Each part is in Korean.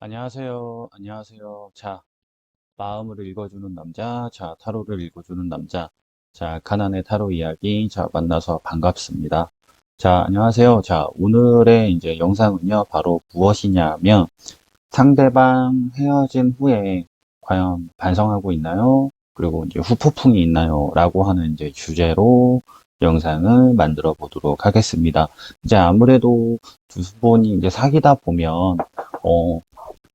안녕하세요. 안녕하세요. 자, 마음을 읽어주는 남자. 자, 타로를 읽어주는 남자. 자, 가난의 타로 이야기. 자, 만나서 반갑습니다. 자, 안녕하세요. 자, 오늘의 이제 영상은요, 바로 무엇이냐면, 상대방 헤어진 후에 과연 반성하고 있나요? 그리고 이제 후폭풍이 있나요? 라고 하는 이제 주제로 영상을 만들어 보도록 하겠습니다. 이제 아무래도 두 분이 이제 사귀다 보면, 어,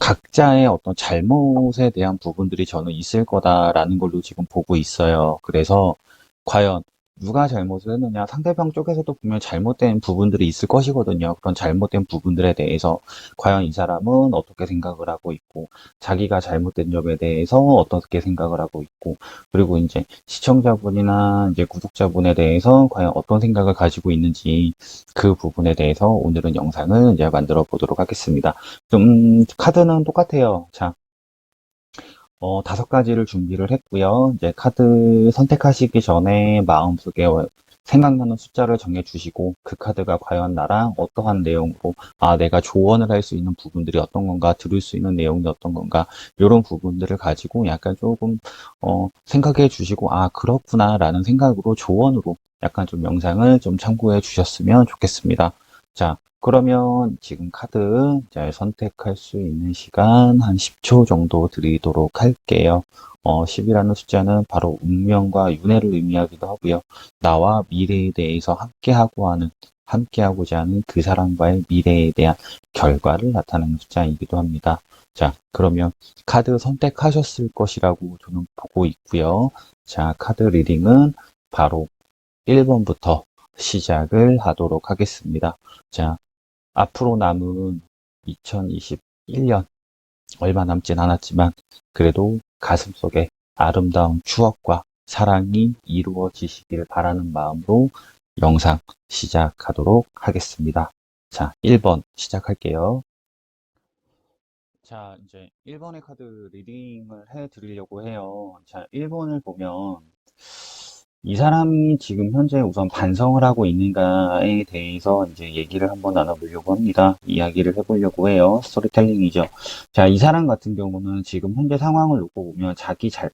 각자의 어떤 잘못에 대한 부분들이 저는 있을 거다라는 걸로 지금 보고 있어요. 그래서 과연 누가 잘못을 했느냐, 상대방 쪽에서도 분명 잘못된 부분들이 있을 것이거든요. 그런 잘못된 부분들에 대해서 과연 이 사람은 어떻게 생각을 하고 있고, 자기가 잘못된 점에 대해서 어떻게 생각을 하고 있고, 그리고 이제 시청자분이나 이제 구독자분에 대해서 과연 어떤 생각을 가지고 있는지 그 부분에 대해서 오늘은 영상을 이제 만들어 보도록 하겠습니다. 카드는 똑같아요. 자, 5가지를 준비를 했고요. 이제 카드 선택하시기 전에 마음속에 생각나는 숫자를 정해주시고, 그 카드가 과연 나랑 어떠한 내용으로, 아, 내가 조언을 할 수 있는 부분들이 어떤 건가, 들을 수 있는 내용이 어떤 건가, 이런 부분들을 가지고 약간 조금, 생각해 주시고, 아, 그렇구나, 라는 생각으로 조언으로 약간 좀 영상을 좀 참고해 주셨으면 좋겠습니다. 자, 그러면 지금 카드 잘 선택할 수 있는 시간 한 10초 정도 드리도록 할게요. 10이라는 숫자는 바로 운명과 윤회를 의미하기도 하고요. 나와 미래에 대해서 함께하고자 하는 그 사람과의 미래에 대한 결과를 나타내는 숫자이기도 합니다. 자, 그러면 카드 선택하셨을 것이라고 저는 보고 있고요. 자, 카드 리딩은 바로 1번부터 시작을 하도록 하겠습니다. 자, 앞으로 남은 2021년 얼마 남진 않았지만 그래도 가슴속에 아름다운 추억과 사랑이 이루어지시길 바라는 마음으로 영상 시작하도록 하겠습니다. 자, 1번 시작할게요. 자, 이제 1번의 카드 리딩을 해 드리려고 해요. 자, 1번을 보면 이 사람이 지금 현재 우선 반성을 하고 있는가에 대해서 이제 얘기를 한번 나눠보려고 합니다. 이야기를 해보려고 해요. 스토리텔링이죠. 자, 이 사람 같은 경우는 지금 현재 상황을 놓고 보면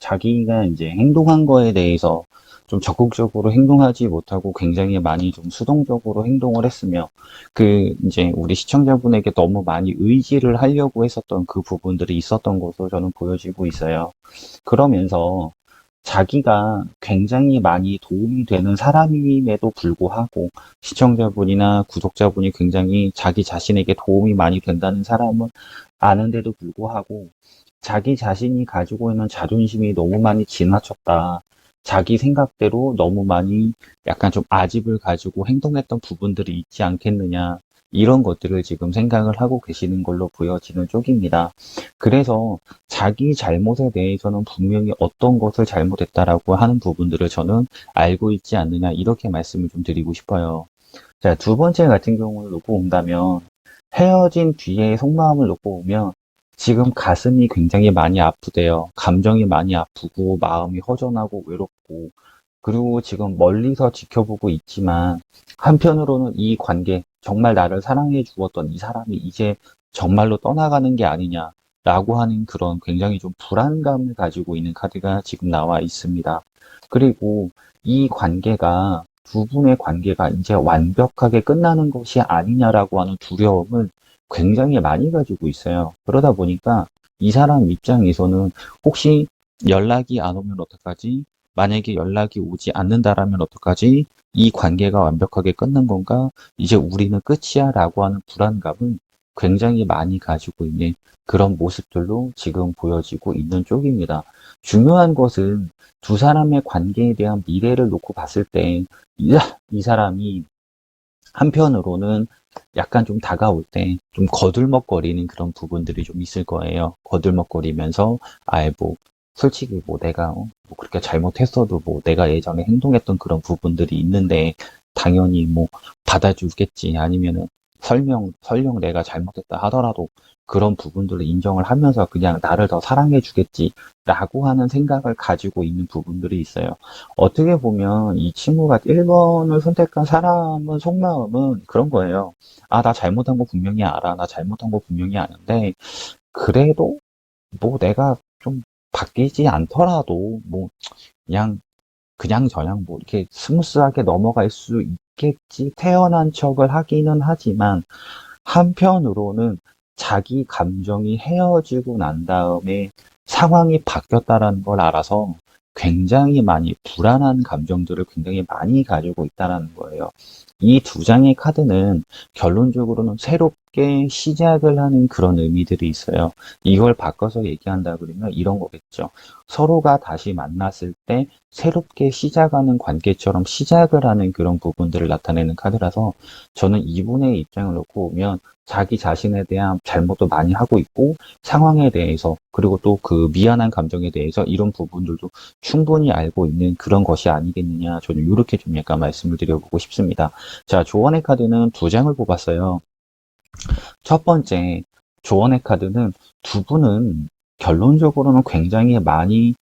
자기가 이제 행동한 거에 대해서 좀 적극적으로 행동하지 못하고 굉장히 많이 좀 수동적으로 행동을 했으며 이제 우리 시청자분에게 너무 많이 의지를 하려고 했었던 그 부분들이 있었던 것으로 저는 보여지고 있어요. 그러면서 자기가 굉장히 많이 도움이 되는 사람임에도 불구하고 시청자분이나 구독자분이 굉장히 자기 자신에게 도움이 많이 된다는 사람은 아는데도 불구하고 자기 자신이 가지고 있는 자존심이 너무 많이 지나쳤다. 자기 생각대로 너무 많이 약간 좀 아집을 가지고 행동했던 부분들이 있지 않겠느냐. 이런 것들을 지금 생각을 하고 계시는 걸로 보여지는 쪽입니다. 그래서 자기 잘못에 대해서는 분명히 어떤 것을 잘못했다라고 하는 부분들을 저는 알고 있지 않느냐, 이렇게 말씀을 좀 드리고 싶어요. 자, 두 번째 같은 경우를 놓고 본다면, 헤어진 뒤에 속마음을 놓고 보면, 지금 가슴이 굉장히 많이 아프대요. 감정이 많이 아프고, 마음이 허전하고 외롭고, 그리고 지금 멀리서 지켜보고 있지만, 한편으로는 이 관계, 정말 나를 사랑해 주었던 이 사람이 이제 정말로 떠나가는 게 아니냐라고 하는 그런 굉장히 좀 불안감을 가지고 있는 카드가 지금 나와 있습니다. 그리고 이 관계가, 두 분의 관계가 이제 완벽하게 끝나는 것이 아니냐라고 하는 두려움을 굉장히 많이 가지고 있어요. 그러다 보니까 이 사람 입장에서는 혹시 연락이 안 오면 어떡하지? 만약에 연락이 오지 않는다라면 어떡하지? 이 관계가 완벽하게 끝난 건가? 이제 우리는 끝이야 라고 하는 불안감을 굉장히 많이 가지고 있는 그런 모습들로 지금 보여지고 있는 쪽입니다. 중요한 것은 두 사람의 관계에 대한 미래를 놓고 봤을 때 이 사람이 한편으로는 약간 좀 다가올 때 좀 거들먹거리는 그런 부분들이 좀 있을 거예요. 거들먹거리면서 아예 뭐 솔직히 뭐 내가 뭐 그렇게 잘못했어도 뭐 내가 예전에 행동했던 그런 부분들이 있는데 당연히 뭐 받아주겠지, 아니면은 설령 내가 잘못했다 하더라도 그런 부분들을 인정을 하면서 그냥 나를 더 사랑해 주겠지라고 하는 생각을 가지고 있는 부분들이 있어요. 어떻게 보면 이 친구가 1번을 선택한 사람은 속마음은 그런 거예요. 아, 나 잘못한 거 분명히 알아. 나 잘못한 거 분명히 아는데, 그래도 뭐 내가 좀 바뀌지 않더라도 뭐 그냥 저냥 뭐 이렇게 스무스하게 넘어갈 수 있겠지 태어난 척을 하기는 하지만 한편으로는 자기 감정이 헤어지고 난 다음에 상황이 바뀌었다라는 걸 알아서 굉장히 많이 불안한 감정들을 굉장히 많이 가지고 있다라는 거예요. 이 두 장의 카드는 결론적으로는 새롭게 시작을 하는 그런 의미들이 있어요. 이걸 바꿔서 얘기한다 그러면 이런 거겠죠. 서로가 다시 만났을 때 새롭게 시작하는 관계처럼 시작을 하는 그런 부분들을 나타내는 카드라서 저는 이분의 입장을 놓고 보면 자기 자신에 대한 잘못도 많이 하고 있고 상황에 대해서 그리고 또 그 미안한 감정에 대해서 이런 부분들도 충분히 알고 있는 그런 것이 아니겠느냐 저는 이렇게 좀 약간 말씀을 드려보고 싶습니다. 자, 조언의 카드는 두 장을 뽑았어요. 첫 번째, 조언의 카드는 두 분은 결론적으로는 굉장히 많이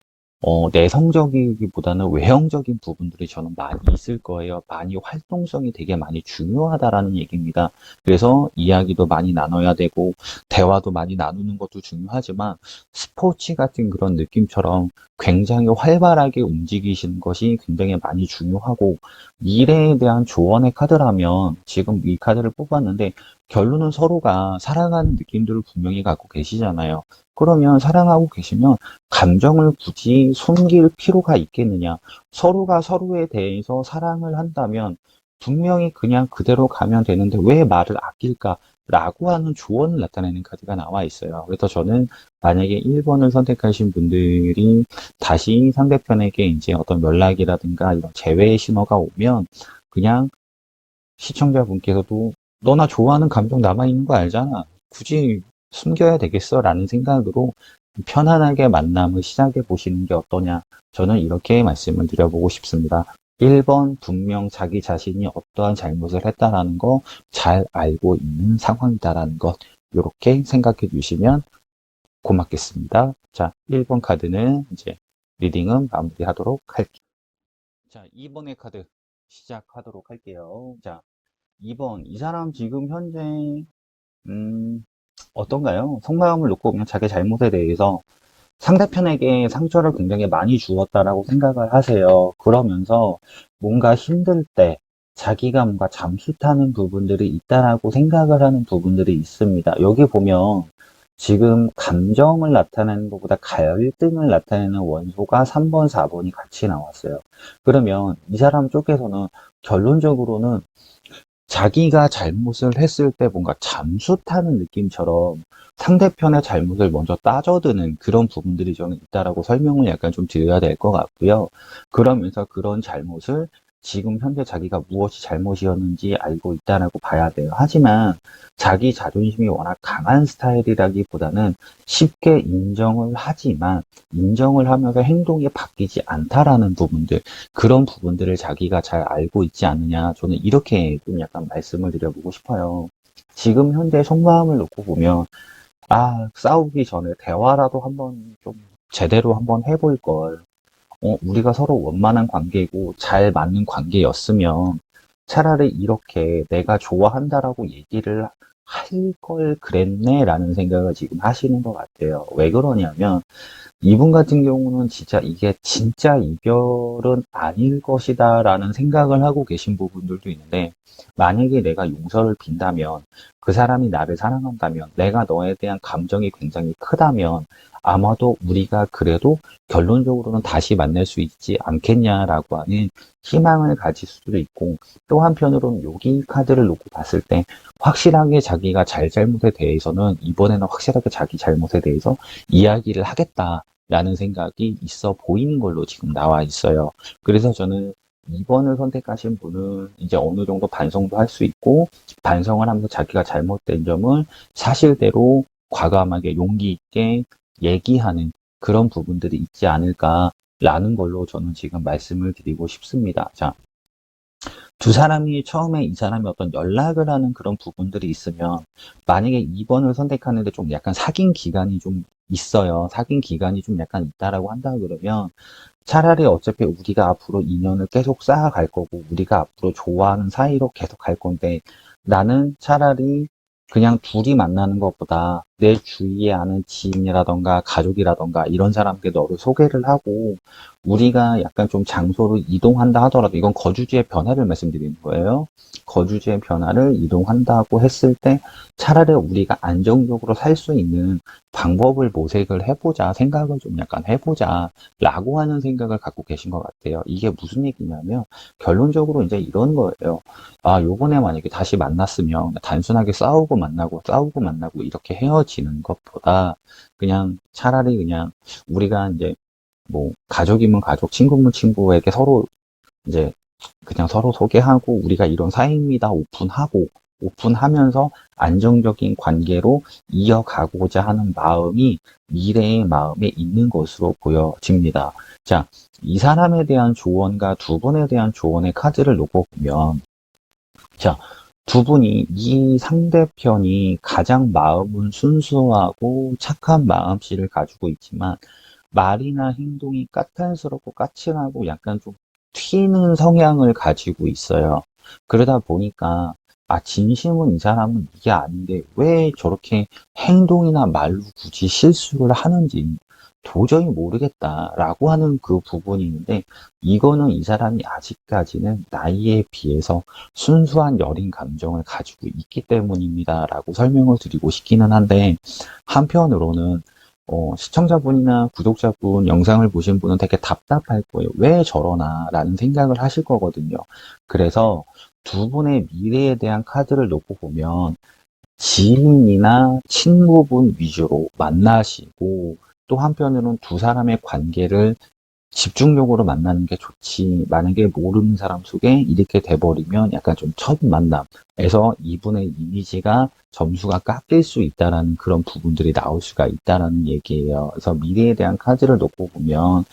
내성적이기보다는 외형적인 부분들이 저는 많이 있을 거예요. 많이 활동성이 되게 많이 중요하다라는 얘기입니다. 그래서 이야기도 많이 나눠야 되고, 대화도 많이 나누는 것도 중요하지만, 스포츠 같은 그런 느낌처럼 굉장히 활발하게 움직이시는 것이 굉장히 많이 중요하고, 미래에 대한 조언의 카드라면, 지금 이 카드를 뽑았는데, 결론은 서로가 사랑하는 느낌들을 분명히 갖고 계시잖아요. 그러면 사랑하고 계시면 감정을 굳이 숨길 필요가 있겠느냐? 서로가 서로에 대해서 사랑을 한다면 분명히 그냥 그대로 가면 되는데 왜 말을 아낄까? 라고 하는 조언을 나타내는 카드가 나와 있어요. 그래서 저는 만약에 1번을 선택하신 분들이 다시 상대편에게 이제 어떤 연락이라든가 이런 재회의 신호가 오면 그냥 시청자분께서도 너나 좋아하는 감정 남아있는 거 알잖아. 굳이 숨겨야 되겠어? 라는 생각으로 편안하게 만남을 시작해 보시는 게 어떠냐. 저는 이렇게 말씀을 드려보고 싶습니다. 1번 분명 자기 자신이 어떠한 잘못을 했다라는 거 잘 알고 있는 상황이다라는 것. 이렇게 생각해 주시면 고맙겠습니다. 자, 1번 카드는 이제 리딩은 마무리하도록 할게요. 자, 2번의 카드 시작하도록 할게요. 자, 2번. 이 사람 지금 현재, 음, 어떤가요? 속마음을 놓고 그냥 자기 잘못에 대해서 상대편에게 상처를 굉장히 많이 주었다라고 생각을 하세요. 그러면서 뭔가 힘들 때 자기가 뭔가 잠수 타는 부분들이 있다라고 생각을 하는 부분들이 있습니다. 여기 보면 지금 감정을 나타내는 것보다 갈등을 나타내는 원소가 3번, 4번이 같이 나왔어요. 그러면 이 사람 쪽에서는 결론적으로는 자기가 잘못을 했을 때 뭔가 잠수 타는 느낌처럼 상대편의 잘못을 먼저 따져드는 그런 부분들이 저는 있다라고 설명을 약간 좀 드려야 될 것 같고요. 그러면서 그런 잘못을 지금 현재 자기가 무엇이 잘못이었는지 알고 있다라고 봐야 돼요. 하지만 자기 자존심이 워낙 강한 스타일이라기보다는 쉽게 인정을 하지만 인정을 하면서 행동이 바뀌지 않다라는 부분들 그런 부분들을 자기가 잘 알고 있지 않느냐. 저는 이렇게 좀 약간 말씀을 드려보고 싶어요. 지금 현재 속마음을 놓고 보면, 아, 싸우기 전에 대화라도 한번 좀 제대로 한번 해볼 걸. 우리가 서로 원만한 관계고 잘 맞는 관계였으면 차라리 이렇게 내가 좋아한다라고 얘기를 할 걸 그랬네라는 생각을 지금 하시는 것 같아요. 왜 그러냐면, 이분 같은 경우는 진짜 이게 진짜 이별은 아닐 것이다라는 생각을 하고 계신 부분들도 있는데, 만약에 내가 용서를 빈다면, 그 사람이 나를 사랑한다면, 내가 너에 대한 감정이 굉장히 크다면, 아마도 우리가 그래도 결론적으로는 다시 만날 수 있지 않겠냐라고 하는 희망을 가질 수도 있고, 또 한편으로는 여기 카드를 놓고 봤을 때, 확실하게 자기가 잘잘못에 대해서는 이번에는 확실하게 자기 잘못에 대해서 이야기를 하겠다라는 생각이 있어 보이는 걸로 지금 나와 있어요. 그래서 저는 2번을 선택하신 분은 이제 어느 정도 반성도 할 수 있고 반성을 하면서 자기가 잘못된 점을 사실대로 과감하게 용기 있게 얘기하는 그런 부분들이 있지 않을까라는 걸로 저는 지금 말씀을 드리고 싶습니다. 자, 두 사람이 처음에 이 사람이 어떤 연락을 하는 그런 부분들이 있으면 만약에 2번을 선택하는데 좀 약간 사귄 기간이 좀 있어요. 사귄 기간이 좀 약간 있다라고 한다 그러면 차라리 어차피 우리가 앞으로 인연을 계속 쌓아갈 거고 우리가 앞으로 좋아하는 사이로 계속 갈 건데 나는 차라리 그냥 둘이 만나는 것보다 내 주위에 아는 지인이라던가 가족이라던가 이런 사람께 너를 소개를 하고 우리가 약간 좀 장소를 이동한다 하더라도 이건 거주지의 변화를 말씀드리는 거예요. 거주지의 변화를 이동한다고 했을 때 차라리 우리가 안정적으로 살 수 있는 방법을 모색을 해보자, 생각을 좀 약간 해보자 라고 하는 생각을 갖고 계신 것 같아요. 이게 무슨 얘기냐면 결론적으로 이제 이런 거예요. 아, 요번에 만약에 다시 만났으면 단순하게 싸우고 만나고 이렇게 헤어지는 것보다 그냥 차라리 그냥 우리가 이제 뭐 가족이면 가족, 친구면 친구에게 서로 이제 그냥 서로 소개하고 우리가 이런 사이입니다. 오픈하면서 안정적인 관계로 이어가고자 하는 마음이 미래의 마음에 있는 것으로 보여집니다. 자, 이 사람에 대한 조언과 두 분에 대한 조언의 카드를 놓고 보면 자, 두 분이 이 상대편이 가장 마음은 순수하고 착한 마음씨를 가지고 있지만 말이나 행동이 까탈스럽고 까칠하고 약간 좀 튀는 성향을 가지고 있어요. 그러다 보니까 아, 진심은 이 사람은 이게 아닌데 왜 저렇게 행동이나 말로 굳이 실수를 하는지 도저히 모르겠다라고 하는 그 부분이 있는데 이거는 이 사람이 아직까지는 나이에 비해서 순수한 여린 감정을 가지고 있기 때문입니다라고 설명을 드리고 싶기는 한데 한편으로는 시청자분이나 구독자분 영상을 보신 분은 되게 답답할 거예요. 왜 저러나 라는 생각을 하실 거거든요. 그래서 두 분의 미래에 대한 카드를 놓고 보면 지인이나 친구분 위주로 만나시고 또 한편으로는 두 사람의 관계를 집중적으로 만나는 게 좋지. 만약에 모르는 사람 속에 이렇게 돼버리면 약간 좀 첫 만남에서 이분의 이미지가 점수가 깎일 수 있다라는 그런 부분들이 나올 수가 있다라는 얘기예요. 그래서 미래에 대한 카드를 놓고 보면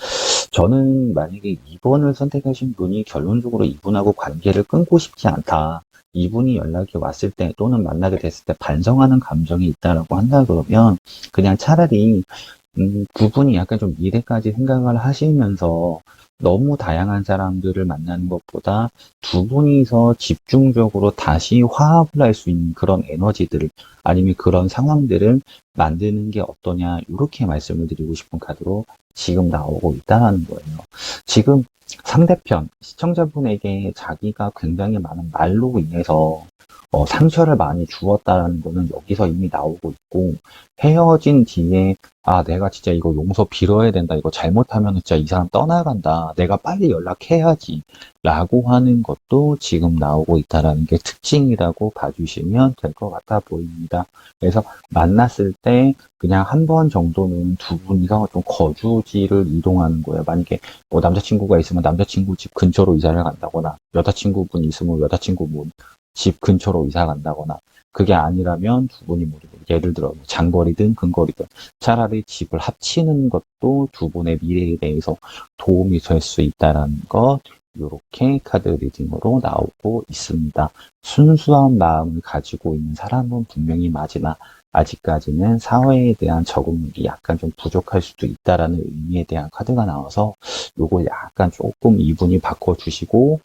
저는 만약에 2번을 선택하신 분이 결론적으로 이분하고 관계를 끊고 싶지 않다. 이분이 연락이 왔을 때 또는 만나게 됐을 때 반성하는 감정이 있다라고 한다 그러면 그냥 차라리 그분이 약간 좀 미래까지 생각을 하시면서 너무 다양한 사람들을 만나는 것보다 두 분이서 집중적으로 다시 화합을 할 수 있는 그런 에너지들을 아니면 그런 상황들을 만드는 게 어떠냐 이렇게 말씀을 드리고 싶은 카드로 지금 나오고 있다는 거예요. 지금 상대편 시청자분에게 자기가 굉장히 많은 말로 인해서 상처를 많이 주었다는 거는 여기서 이미 나오고 있고 헤어진 뒤에 아 내가 진짜 이거 용서 빌어야 된다 이거 잘못하면 진짜 이 사람 떠나간다 내가 빨리 연락해야지 라고 하는 것도 지금 나오고 있다는 게 특징이라고 봐주시면 될 것 같아 보입니다. 그래서 만났을 때 그냥 한 번 정도는 두 분이서 좀 거주지를 이동하는 거예요. 만약에 뭐 남자친구가 있으면 남자친구 집 근처로 이사를 간다거나 여자친구분 있으면 여자친구 집 근처로 이사 간다거나 그게 아니라면 두 분이 뭐 예를 들어 장거리든 근거리든 차라리 집을 합치는 것도 두 분의 미래에 대해서 도움이 될 수 있다는 것 이렇게 카드 리딩으로 나오고 있습니다. 순수한 마음을 가지고 있는 사람은 분명히 맞으나 아직까지는 사회에 대한 적응력이 약간 좀 부족할 수도 있다라는 의미에 대한 카드가 나와서 요거 약간 조금 이분이 바꿔주시고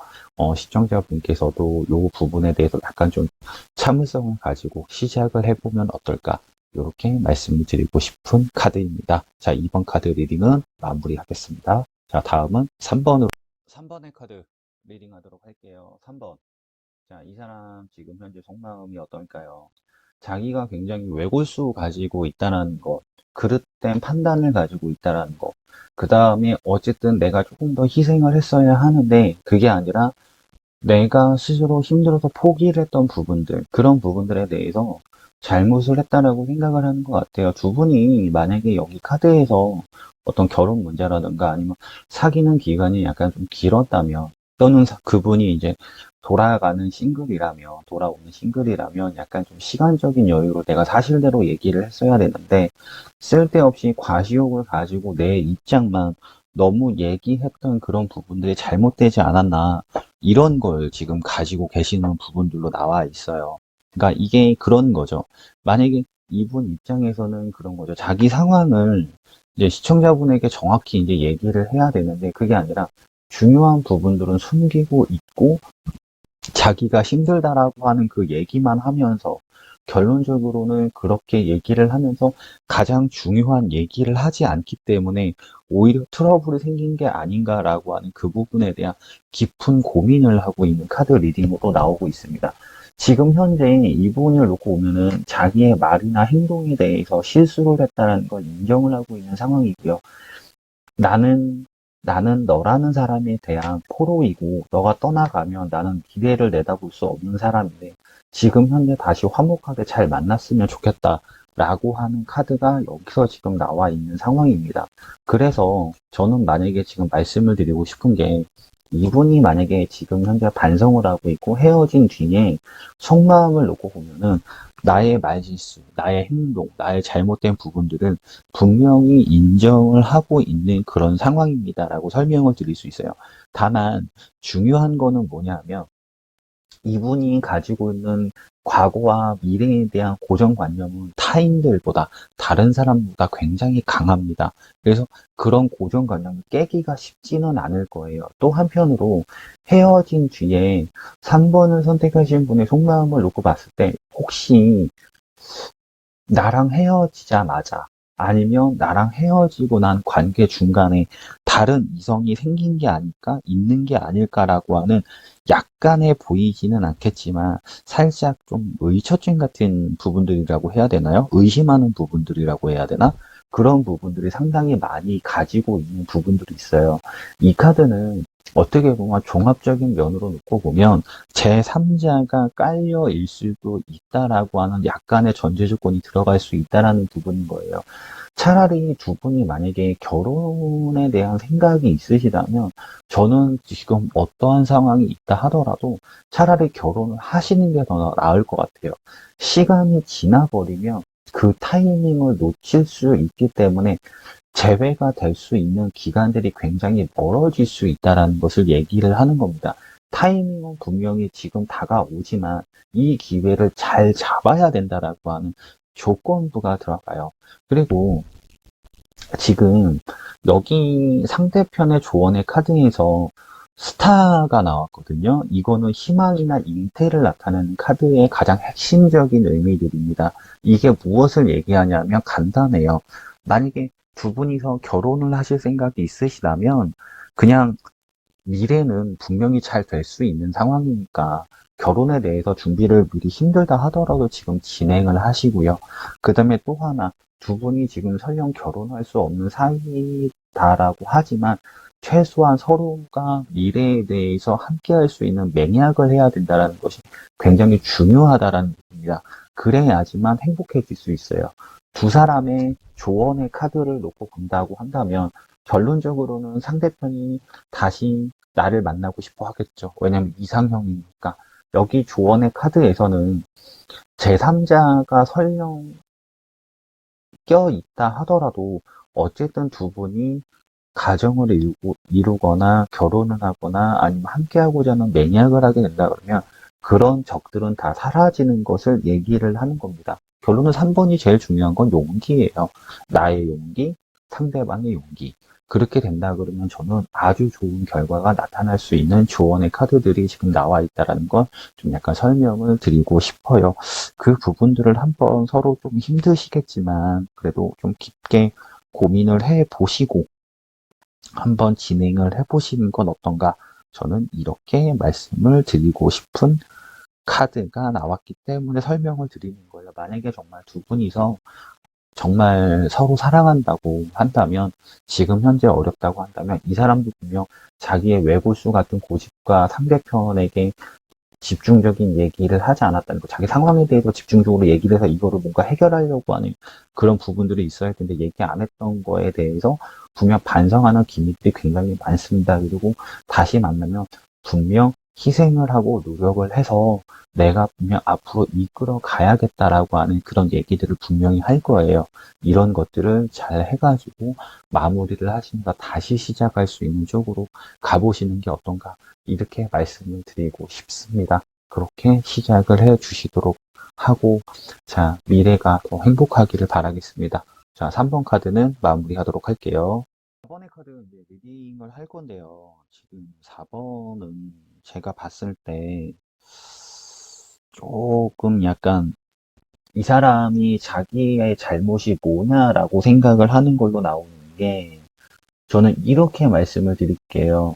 시청자분께서도 요 부분에 대해서 약간 좀 참을성을 가지고 시작을 해보면 어떨까? 이렇게 말씀을 드리고 싶은 카드입니다. 자, 2번 카드 리딩은 마무리하겠습니다. 자, 다음은 3번의 카드 리딩하도록 할게요. 3번. 자, 이 사람 지금 현재 속마음이 어떨까요? 자기가 굉장히 외골수 가지고 있다는 것, 그릇된 판단을 가지고 있다는 것, 그 다음에 어쨌든 내가 조금 더 희생을 했어야 하는데 그게 아니라 내가 스스로 힘들어서 포기를 했던 부분들, 그런 부분들에 대해서 잘못을 했다라고 생각을 하는 것 같아요. 두 분이 만약에 여기 카드에서 어떤 결혼 문제라든가 아니면 사귀는 기간이 약간 좀 길었다면 또는 그분이 이제 돌아오는 싱글이라면 약간 좀 시간적인 여유로 내가 사실대로 얘기를 했어야 되는데 쓸데없이 과시욕을 가지고 내 입장만 너무 얘기했던 그런 부분들이 잘못되지 않았나 이런 걸 지금 가지고 계시는 부분들로 나와 있어요. 그러니까 이게 그런 거죠. 만약에 이분 입장에서는 그런 거죠. 자기 상황을 이제 시청자분에게 정확히 이제 얘기를 해야 되는데 그게 아니라 중요한 부분들은 숨기고 있고 자기가 힘들다라고 하는 그 얘기만 하면서 결론적으로는 그렇게 얘기를 하면서 가장 중요한 얘기를 하지 않기 때문에 오히려 트러블이 생긴 게 아닌가라고 하는 그 부분에 대한 깊은 고민을 하고 있는 카드 리딩으로 나오고 있습니다. 지금 현재 이분을 놓고 보면은 자기의 말이나 행동에 대해서 실수를 했다는 걸 인정을 하고 있는 상황이고요. 나는, 나는 너라는 사람에 대한 포로이고, 너가 떠나가면 나는 미래를 내다볼 수 없는 사람인데, 지금 현재 다시 화목하게 잘 만났으면 좋겠다. 라고 하는 카드가 여기서 지금 나와 있는 상황입니다. 그래서 저는 만약에 지금 말씀을 드리고 싶은 게, 이분이 만약에 지금 현재 반성을 하고 있고 헤어진 뒤에 속마음을 놓고 보면은 나의 말실수, 나의 행동, 나의 잘못된 부분들은 분명히 인정을 하고 있는 그런 상황입니다라고 설명을 드릴 수 있어요. 다만 중요한 거는 뭐냐면 이분이 가지고 있는 과거와 미래에 대한 고정관념은 타인들보다 다른 사람보다 굉장히 강합니다. 그래서 그런 고정관념을 깨기가 쉽지는 않을 거예요. 또 한편으로 헤어진 뒤에 3번을 선택하신 분의 속마음을 놓고 봤을 때 혹시 나랑 헤어지자마자 아니면 나랑 헤어지고 난 관계 중간에 다른 이성이 생긴 게 아닐까, 있는 게 아닐까라고 하는 약간의 보이지는 않겠지만 살짝 좀 의처증 같은 부분들이라고 해야 되나요? 의심하는 부분들이라고 해야 되나? 그런 부분들이 상당히 많이 가지고 있는 부분들이 있어요. 이 카드는 어떻게 보면 종합적인 면으로 놓고 보면 제3자가 깔려일 수도 있다라고 하는 약간의 전제 조건이 들어갈 수 있다라는 부분인 거예요. 차라리 두 분이 만약에 결혼에 대한 생각이 있으시다면 저는 지금 어떠한 상황이 있다 하더라도 차라리 결혼을 하시는 게 더 나을 것 같아요. 시간이 지나버리면 그 타이밍을 놓칠 수 있기 때문에 재회가 될 수 있는 기간들이 굉장히 멀어질 수 있다는 것을 얘기를 하는 겁니다. 타이밍은 분명히 지금 다가오지만 이 기회를 잘 잡아야 된다라고 하는 조건부가 들어가요. 그리고 지금 여기 상대편의 조언의 카드에서 스타가 나왔거든요. 이거는 희망이나 잉태를 나타내는 카드의 가장 핵심적인 의미들입니다. 이게 무엇을 얘기하냐면 간단해요. 만약에 두 분이서 결혼을 하실 생각이 있으시다면 그냥 미래는 분명히 잘 될 수 있는 상황이니까 결혼에 대해서 준비를 미리 힘들다 하더라도 지금 진행을 하시고요. 그 다음에 또 하나, 두 분이 지금 설령 결혼할 수 없는 사이다라고 하지만 최소한 서로가 미래에 대해서 함께 할 수 있는 맹약을 해야 된다는 것이 굉장히 중요하다라는 겁니다. 그래야지만 행복해질 수 있어요. 두 사람의 조언의 카드를 놓고 본다고 한다면 결론적으로는 상대편이 다시 나를 만나고 싶어 하겠죠. 왜냐면 이상형이니까. 여기 조언의 카드에서는 제3자가 설령 껴있다 하더라도 어쨌든 두 분이 가정을 이루거나 결혼을 하거나 아니면 함께하고자 하는 맹약을 하게 된다 그러면 그런 적들은 다 사라지는 것을 얘기를 하는 겁니다. 결론은 3번이 제일 중요한 건 용기예요. 나의 용기, 상대방의 용기. 그렇게 된다 그러면 저는 아주 좋은 결과가 나타날 수 있는 조언의 카드들이 지금 나와 있다는 걸 좀 약간 설명을 드리고 싶어요. 그 부분들을 한번 서로 좀 힘드시겠지만 그래도 좀 깊게 고민을 해 보시고 한번 진행을 해보시는 건 어떤가? 저는 이렇게 말씀을 드리고 싶은 카드가 나왔기 때문에 설명을 드리는 거예요. 만약에 정말 두 분이서 정말 서로 사랑한다고 한다면, 지금 현재 어렵다고 한다면, 이 사람도 분명 자기의 외골수 같은 고집과 상대편에게 집중적인 얘기를 하지 않았다는 거, 자기 상황에 대해서 집중적으로 얘기를 해서 이거를 뭔가 해결하려고 하는 그런 부분들이 있어야 되는데 얘기 안 했던 거에 대해서 분명 반성하는 기믹들이 굉장히 많습니다. 그리고 다시 만나면 분명 희생을 하고 노력을 해서 내가 분명 앞으로 이끌어 가야겠다라고 하는 그런 얘기들을 분명히 할 거예요. 이런 것들을 잘 해가지고 마무리를 하시면서 다시 시작할 수 있는 쪽으로 가보시는 게 어떤가. 이렇게 말씀을 드리고 싶습니다. 그렇게 시작을 해 주시도록 하고, 자, 미래가 더 행복하기를 바라겠습니다. 자, 3번 카드는 마무리하도록 할게요. 4번의 카드는 이제 리딩을 할 건데요. 지금 4번은 제가 봤을 때 조금 약간 이 사람이 자기의 잘못이 뭐냐라고 생각을 하는 걸로 나오는 게, 저는 이렇게 말씀을 드릴게요.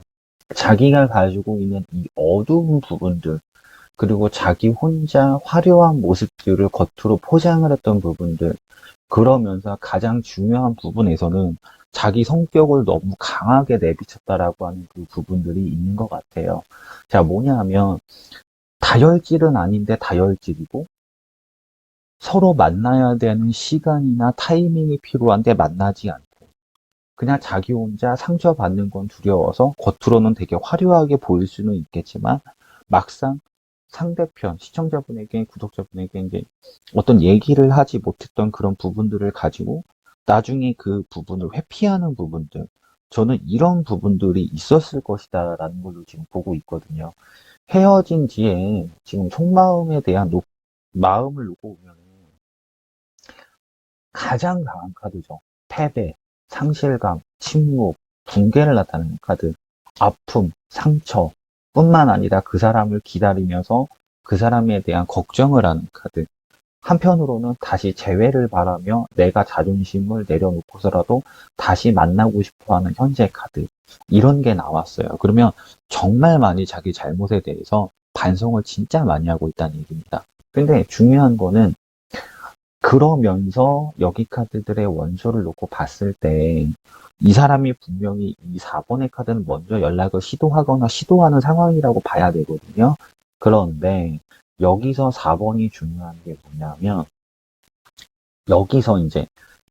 자기가 가지고 있는 이 어두운 부분들, 그리고 자기 혼자 화려한 모습들을 겉으로 포장을 했던 부분들, 그러면서 가장 중요한 부분에서는 자기 성격을 너무 강하게 내비쳤다라고 하는 그 부분들이 있는 것 같아요. 자, 뭐냐 하면, 다혈질은 아닌데 다혈질이고, 서로 만나야 되는 시간이나 타이밍이 필요한데 만나지 않고, 그냥 자기 혼자 상처받는 건 두려워서 겉으로는 되게 화려하게 보일 수는 있겠지만, 막상 상대편, 시청자분에게, 구독자분에게 이제 어떤 얘기를 하지 못했던 그런 부분들을 가지고 나중에 그 부분을 회피하는 부분들, 저는 이런 부분들이 있었을 것이다라는 걸로 지금 보고 있거든요. 헤어진 뒤에 지금 속마음에 대한 마음을 놓고 보면 가장 강한 카드죠. 패배, 상실감, 침묵, 붕괴를 나타내는 카드, 아픔, 상처 뿐만 아니라 그 사람을 기다리면서 그 사람에 대한 걱정을 하는 카드. 한편으로는 다시 재회를 바라며 내가 자존심을 내려놓고서라도 다시 만나고 싶어 하는 현재 카드. 이런 게 나왔어요. 그러면 정말 많이 자기 잘못에 대해서 반성을 진짜 많이 하고 있다는 얘기입니다. 근데 중요한 거는 그러면서 여기 카드들의 원소를 놓고 봤을 때 이 사람이 분명히 이 4번의 카드는 먼저 연락을 시도하거나 시도하는 상황이라고 봐야 되거든요. 그런데 여기서 4번이 중요한 게 뭐냐면 여기서 이제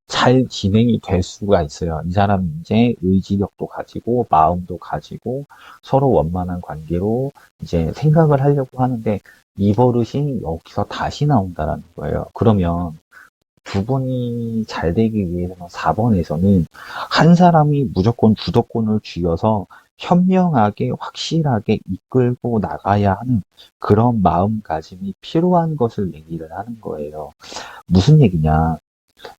잘 진행이 될 수가 있어요. 이 사람이 이제 의지력도 가지고 마음도 가지고 서로 원만한 관계로 이제 생각을 하려고 하는데 이 버릇이 여기서 다시 나온다라는 거예요. 그러면 두 분이 잘 되기 위해서는 4번에서는 한 사람이 무조건 주도권을 쥐어서 현명하게 확실하게 이끌고 나가야 하는 그런 마음가짐이 필요한 것을 얘기를 하는 거예요. 무슨 얘기냐?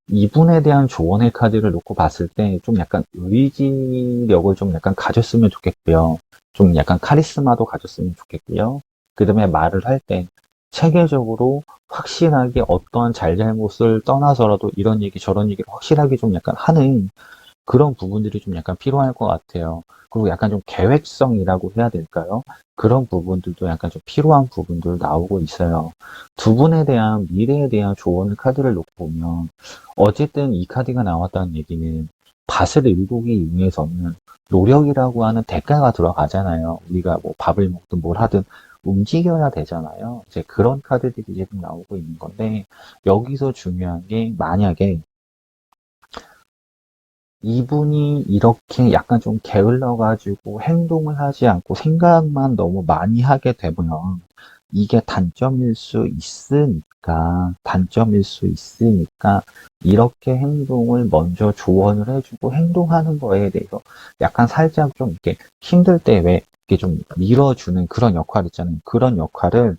이분에 대한 조언의 카드를 놓고 봤을 때 좀 약간 의지력을 좀 약간 가졌으면 좋겠고요. 좀 약간 카리스마도 가졌으면 좋겠고요. 그 다음에 말을 할 때 체계적으로 확실하게 어떠한 잘잘못을 떠나서라도 이런 얘기 저런 얘기를 확실하게 좀 약간 하는 그런 부분들이 좀 약간 필요할 것 같아요. 그리고 약간 좀 계획성이라고 해야 될까요? 그런 부분들도 약간 좀 필요한 부분들 나오고 있어요. 두 분에 대한 미래에 대한 조언을 카드를 놓고 보면 어쨌든 이 카드가 나왔다는 얘기는 밭을 일구기 위해서는 노력이라고 하는 대가가 들어가잖아요. 우리가 뭐 밥을 먹든 뭘 하든 움직여야 되잖아요. 이제 그런 카드들이 이제 좀 나오고 있는 건데 여기서 중요한 게 만약에 이분이 이렇게 약간 좀 게을러가지고 행동을 하지 않고 생각만 너무 많이 하게 되면 이게 단점일 수 있으니까 이렇게 행동을 먼저 조언을 해주고 행동하는 거에 대해서 약간 살짝 좀 이렇게 힘들 때 왜 이렇게 좀 밀어주는 그런 역할 있잖아요. 그런 역할을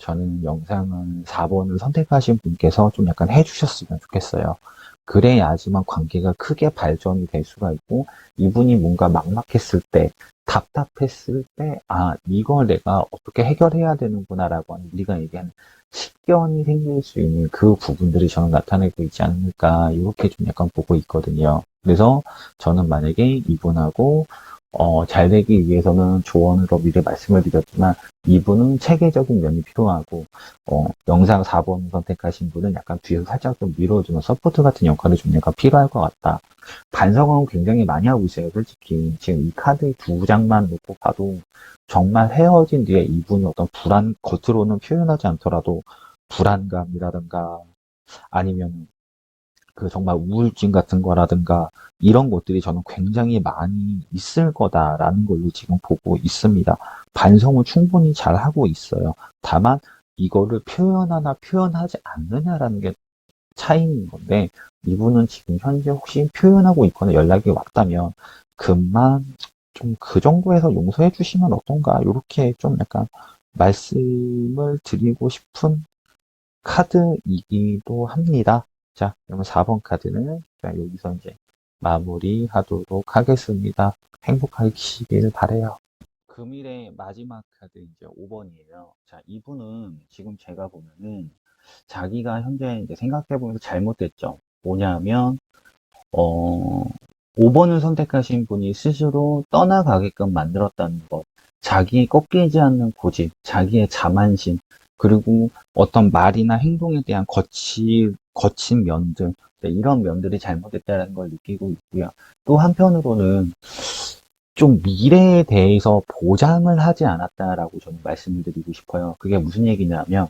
저는 영상을 4번을 선택하신 분께서 좀 약간 해주셨으면 좋겠어요. 그래야지만 관계가 크게 발전이 될 수가 있고, 이분이 뭔가 막막했을 때, 답답했을 때, 아, 이걸 내가 어떻게 해결해야 되는구나라고 하는 우리가 얘기하는 식견이 생길 수 있는 그 부분들이 저는 나타내고 있지 않을까, 이렇게 좀 약간 보고 있거든요. 그래서 저는 만약에 이분하고 잘 되기 위해서는 조언으로 미리 말씀을 드렸지만 이분은 체계적인 면이 필요하고 영상 4번 선택하신 분은 약간 뒤에서 살짝 좀 밀어주는 서포트 같은 역할이 좀 약간 필요할 것 같다. 반성은 굉장히 많이 하고 있어요. 솔직히 지금 이 카드 두 장만 놓고 봐도 정말 헤어진 뒤에 이분이 어떤 겉으로는 표현하지 않더라도 불안감이라든가 아니면 그 정말 우울증 같은 거라든가 이런 것들이 저는 굉장히 많이 있을 거다라는 걸로 지금 보고 있습니다. 반성을 충분히 잘 하고 있어요. 다만 이거를 표현하나 표현하지 않느냐라는 게 차이인 건데 이분은 지금 현재 혹시 표현하고 있거나 연락이 왔다면 그만 좀 그 정도에서 용서해 주시면 어떤가 이렇게 좀 약간 말씀을 드리고 싶은 카드이기도 합니다. 자, 그러면 4번 카드는 자, 여기서 이제 마무리하도록 하겠습니다. 행복하시길 바래요. 금일의 마지막 카드 이제 5번이에요. 자, 이분은 지금 제가 보면은 자기가 현재 이제 생각해보면서 잘못됐죠. 뭐냐면, 어, 5번을 선택하신 분이 스스로 떠나가게끔 만들었다는 것. 자기의 꺾이지 않는 고집, 자기의 자만심, 그리고 어떤 말이나 행동에 대한 거친 면들, 네, 이런 면들이 잘못됐다는 걸 느끼고 있고요. 또 한편으로는 좀 미래에 대해서 보장을 하지 않았다라고 저는 말씀을 드리고 싶어요. 그게 무슨 얘기냐면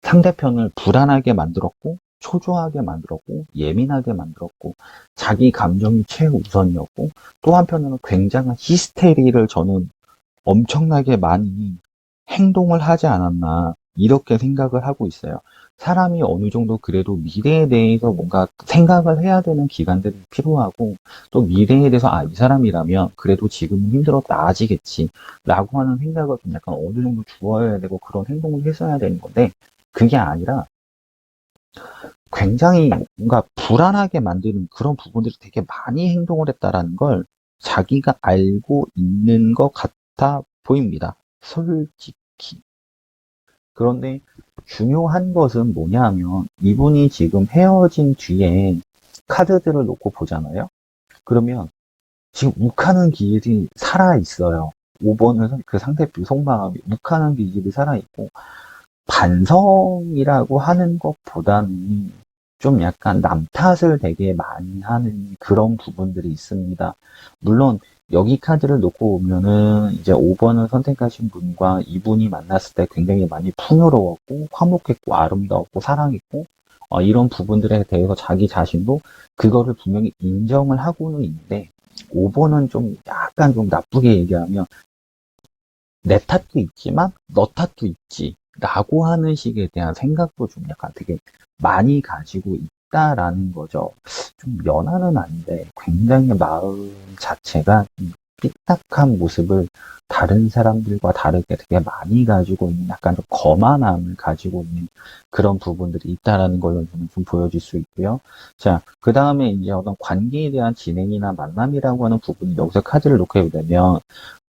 상대편을 불안하게 만들었고 초조하게 만들었고 예민하게 만들었고 자기 감정이 최우선이었고 또 한편으로는 굉장한 히스테리를 저는 엄청나게 많이 행동을 하지 않았나 이렇게 생각을 하고 있어요. 사람이 어느 정도 그래도 미래에 대해서 뭔가 생각을 해야 되는 기간들이 필요하고 또 미래에 대해서 아, 이 사람이라면 그래도 지금은 힘들어도 나아지겠지 라고 하는 생각을 좀 약간 어느 정도 주어야 되고 그런 행동을 했어야 되는 건데 그게 아니라 굉장히 뭔가 불안하게 만드는 그런 부분들이 되게 많이 행동을 했다라는 걸 자기가 알고 있는 것 같아 보입니다. 솔직히. 그런데 중요한 것은 뭐냐 하면 이분이 지금 헤어진 뒤에 카드들을 놓고 보잖아요. 그러면 지금 욱하는 기질이 살아있어요. 5번을 그 상대편 속마음이 욱하는 기질이 살아있고 반성이라고 하는 것보다는 좀 약간 남 탓을 되게 많이 하는 그런 부분들이 있습니다. 물론 여기 카드를 놓고 보면은 이제 5번을 선택하신 분과 이분이 만났을 때 굉장히 많이 풍요로웠고 화목했고 아름다웠고 사랑했고 이런 부분들에 대해서 자기 자신도 그거를 분명히 인정을 하고는 있는데 5번은 좀 약간 좀 나쁘게 얘기하면 내 탓도 있지만 너 탓도 있지 라고 하는 식에 대한 생각도 좀 약간 되게 많이 가지고 있다라는 거죠. 좀 연하는 아닌데 굉장히 마음 자체가 좀 삐딱한 모습을 다른 사람들과 다르게 되게 많이 가지고 있는 약간 좀 거만함을 가지고 있는 그런 부분들이 있다라는 걸로 저는 좀 보여질 수 있고요. 자, 그 다음에 이제 어떤 관계에 대한 진행이나 만남이라고 하는 부분이 여기서 카드를 놓게 되면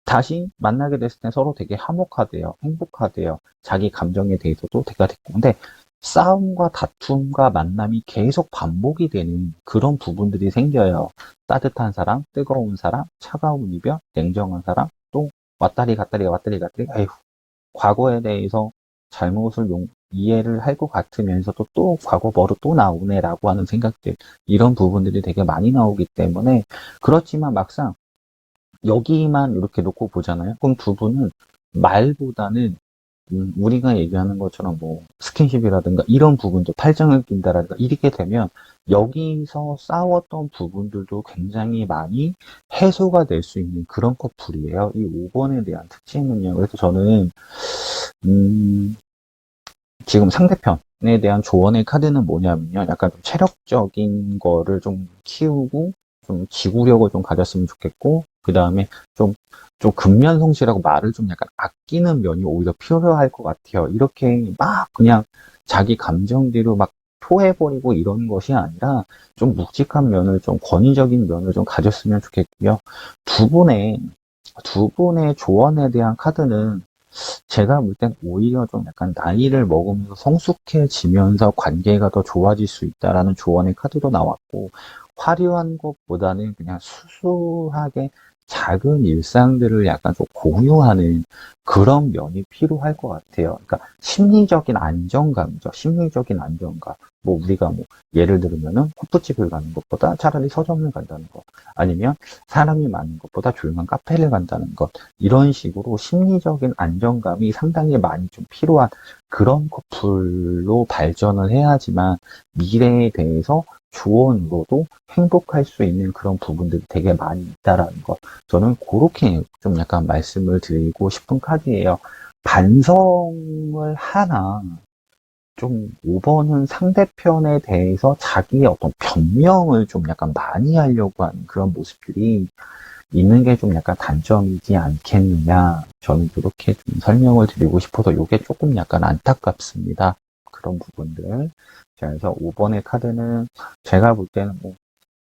다시 만나게 됐을 때 서로 되게 화목하대요. 행복하대요. 자기 감정에 대해서도 대가 됐고. 근데 싸움과 다툼과 만남이 계속 반복이 되는 그런 부분들이 생겨요. 따뜻한 사람, 뜨거운 사람, 차가운 이별, 냉정한 사람, 또 왔다리 갔다리 왔다리 갔다리. 아휴, 과거에 대해서 잘못을 이해를 할 것 같으면서도 또 과거 뭐로 또 나오네라고 하는 생각들. 이런 부분들이 되게 많이 나오기 때문에 그렇지만 막상 여기만 이렇게 놓고 보잖아요. 그럼 두 분은 말보다는 우리가 얘기하는 것처럼 뭐 스킨십이라든가 이런 부분도 팔짱을 낀다라든가 이렇게 되면 여기서 싸웠던 부분들도 굉장히 많이 해소가 될 수 있는 그런 커플이에요. 이 5번에 대한 특징은요. 그래서 저는 음, 지금 상대편에 대한 조언의 카드는 뭐냐면요. 약간 좀 체력적인 거를 좀 키우고, 좀 지구력을 좀 가졌으면 좋겠고, 그 다음에 좀 근면성실하고 말을 좀 약간 아끼는 면이 오히려 필요할 것 같아요. 이렇게 막 그냥 자기 감정대로 막 토해버리고 이런 것이 아니라 좀 묵직한 면을 좀 권위적인 면을 좀 가졌으면 좋겠고요. 두 분의, 두 분의 조언에 대한 카드는 제가 볼 땐 오히려 좀 약간 나이를 먹으면서 성숙해지면서 관계가 더 좋아질 수 있다라는 조언의 카드도 나왔고, 화려한 것보다는 그냥 수수하게 작은 일상들을 약간 좀 공유하는 그런 면이 필요할 것 같아요. 그러니까 심리적인 안정감이죠. 심리적인 안정감. 뭐 우리가 뭐 예를 들면은 호프집을 가는 것보다 차라리 서점을 간다는 것, 아니면 사람이 많은 것보다 조용한 카페를 간다는 것, 이런 식으로 심리적인 안정감이 상당히 많이 좀 필요한 그런 커플로 발전을 해야지만 미래에 대해서 조언으로도 행복할 수 있는 그런 부분들이 되게 많이 있다라는 것. 저는 그렇게 좀 약간 말씀을 드리고 싶은 카드예요. 반성을 하나, 좀 5번은 상대편에 대해서 자기의 어떤 변명을 좀 약간 많이 하려고 하는 그런 모습들이 있는 게 좀 약간 단점이지 않겠느냐. 저는 그렇게 좀 설명을 드리고 싶어서 이게 조금 약간 안타깝습니다. 그런 부분들. 자, 그래서 5번의 카드는 제가 볼 때는 뭐,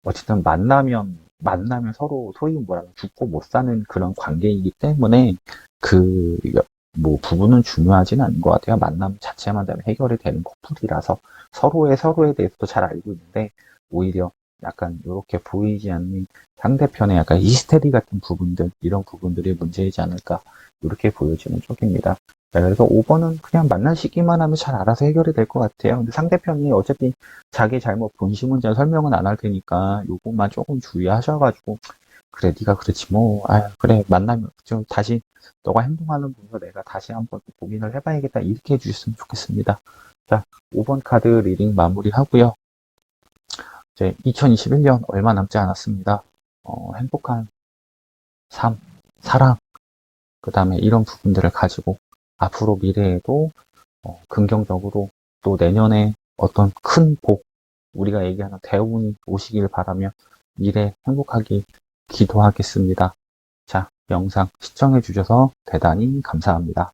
어쨌든 만나면 만나면 서로 소위 뭐라고 죽고 못 사는 그런 관계이기 때문에 그 뭐 부부는 중요하진 않은 것 같아요. 만남 자체만 되면 해결이 되는 커플이라서 서로에 대해서도 잘 알고 있는데 오히려 약간 이렇게 보이지 않는 상대편의 약간 히스테리 같은 부분들 이런 부분들이 문제이지 않을까 이렇게 보여지는 쪽입니다. 자, 그래서 5번은 그냥 만나시기만 하면 잘 알아서 해결이 될 것 같아요. 근데 상대편이 어차피 자기 잘못 본심은 잘 설명은 안 할 테니까 요것만 조금 주의하셔가지고 그래 네가 그렇지 뭐 아 그래 만나면 좀 다시 너가 행동하는 분서 내가 다시 한번 고민을 해봐야겠다 이렇게 해주셨으면 좋겠습니다. 자 5번 카드 리딩 마무리하고요. 이제 2021년 얼마 남지 않았습니다. 행복한 삶, 사랑 그 다음에 이런 부분들을 가지고 앞으로 미래에도 긍정적으로 또 내년에 어떤 큰 복, 우리가 얘기하는 대운이 오시길 바라며 미래 행복하게 기도하겠습니다. 자, 영상 시청해 주셔서 대단히 감사합니다.